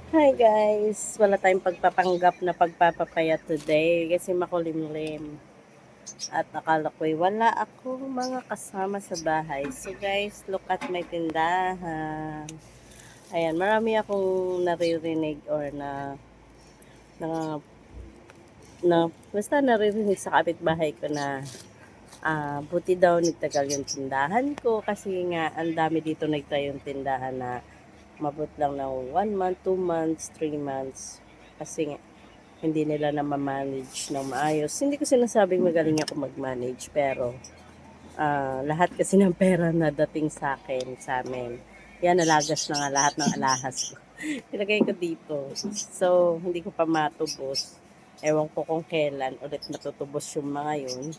Hi guys! Wala tayong pagpapanggap na pagpapapayat today kasi makulimlim. At akala ko'y wala akong mga kasama sa bahay. So guys, look at my tindahan. Ayan, marami akong naririnig or na, basta naririnig sa kapitbahay ko na buti daw nagtagal yung tindahan ko kasi nga ang dami dito nagtayong tindahan na mabot lang ng 1 month, 2 months, 3 months. Kasi nga, hindi nila na ma-manage ng maayos. Hindi ko sinasabing magaling ako mag-manage, pero lahat kasi ng pera na dating sa akin, sa amin, yan, nalagas na nga lahat ng alahas ko. Nilagay ko dito. So, hindi ko pa matubos. Ewan ko kung kailan ulit matutubos yung mga yun.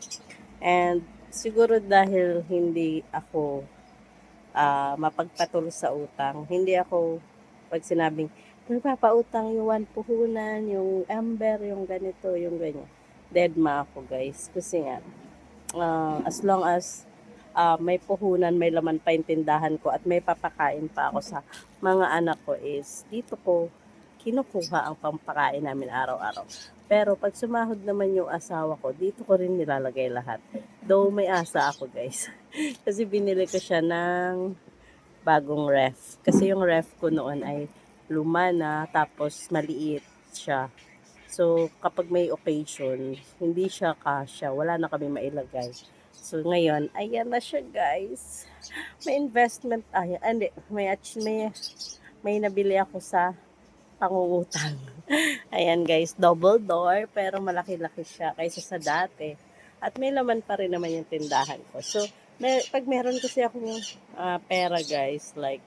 And siguro dahil hindi ako mapagpatuloy sa utang. Hindi ako, pag sinabing, nagpapautang yung one puhunan, yung amber, yung ganito, yung ganyan. Deadma ako guys. Kasi nga, as long as may puhunan, may laman pa yung tindahan ko at may papakain pa ako sa mga anak ko is dito ko kinukuha ang pampakain namin araw-araw. Pero pag sumahod naman yung asawa ko, dito ko rin nilalagay lahat. Though may asa ako guys. Kasi binili ko siya ng bagong ref. Kasi yung ref ko noon ay luma na, tapos maliit siya. So, kapag may occasion, hindi siya kasya. Wala na kami mailagay. So, ngayon, ayan na siya, guys. May investment, hindi, may nabili ako sa pangungutang. Ayan, guys, double door, pero malaki-laki siya kaysa sa dati. At may laman pa rin naman yung tindahan ko. So, pag meron kasi akong pera, guys, like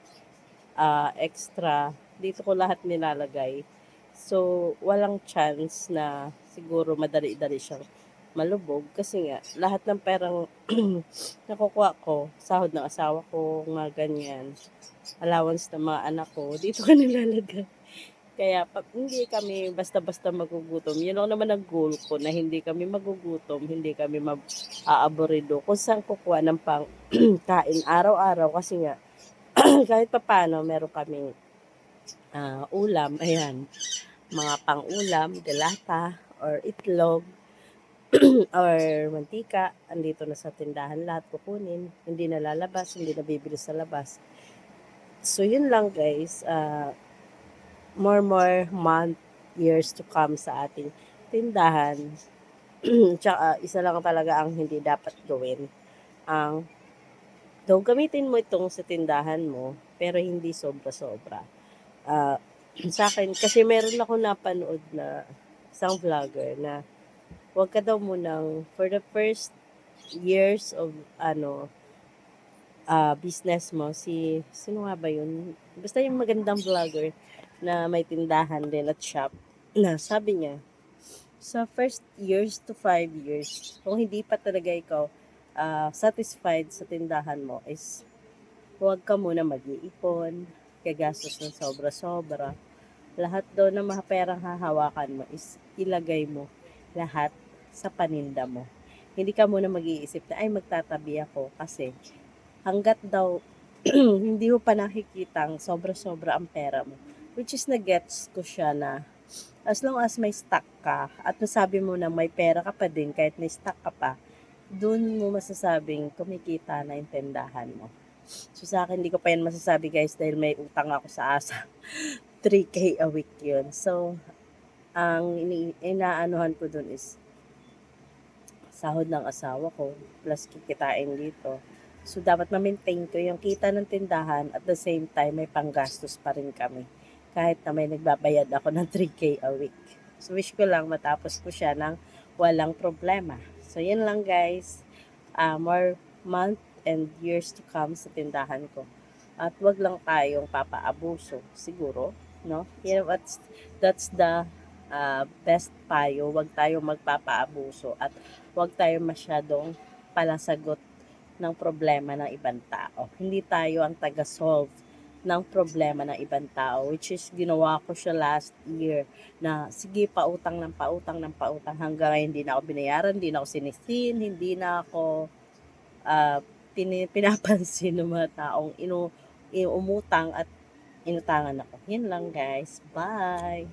extra, dito ko lahat nilalagay. So, walang chance na siguro madali-dali siyang malubog kasi nga lahat ng perang nakukuha ko, sahod ng asawa ko, mga ganyan, allowance ng mga anak ko, dito ko nilalagay. Kaya pag hindi kami basta-basta magugutom, yun lang naman ang goal ko na hindi kami magugutom, hindi kami aaborido kung saan kukuha ng pang kain araw-araw kasi nga kahit papaano meron kaming ulam, ayan, mga pang-ulam, delata, or itlog, or mantika, andito na sa tindahan lahat kukunin, hindi nalalabas, hindi nabibili sa labas. So, yun lang guys, more month, years to come sa ating tindahan. Tsaka, isa lang talaga ang hindi dapat gawin. Ang, though gamitin mo itong sa tindahan mo, pero hindi sobra-sobra. Ah, sa akin, kasi meron ako napanood na isang vlogger na wag ka daw munang for the first years of business mo, sino nga ba yun? Basta yung magandang vlogger na may tindahan din at shop na sabi niya, sa first years to 5 years, kung hindi pa talaga ikaw satisfied sa tindahan mo is huwag ka muna mag-iipon, gagastos ng sobra-sobra. Lahat daw na mga perang hahawakan mo is ilagay mo lahat sa paninda mo. Hindi ka muna mag-iisip na, ay magtatabi ako kasi hanggat daw hindi mo pa nakikitang sobra-sobra ang pera mo. Which is na-gets ko siya na as long as may stock ka at nasabi mo na may pera ka pa din kahit may stock ka pa, dun mo masasabing kumikita na yung tindahan mo. So sa akin, hindi ko pa yan masasabi guys dahil may utang ako sa asa. 3K a week yun. So, ang inaanuhan ko dun is sahod ng asawa ko plus kikitain dito. So, dapat ma-maintain ko yung kita ng tindahan at the same time may panggastos pa rin kami. Kahit na may nagbabayad ako ng 3K a week. So, wish ko lang matapos ko siya ng walang problema. So, yun lang guys. More month and years to come sa tindahan ko. At wag lang tayong papaabuso siguro, no? You know, that's the best payo. Wag tayong magpapaabuso at wag tayong masyadong palasagot ng problema ng ibang tao. Hindi tayo ang taga-solve ng problema ng ibang tao, which is ginawa ko siya last year na sige pautang ng pautang ng pautang hanggang ngayon hindi na ako binayaran, hindi na ako sinisin, hindi na ako uh, pinapansin ng mga taong umutang at inutangan ako. Yun lang guys. Bye!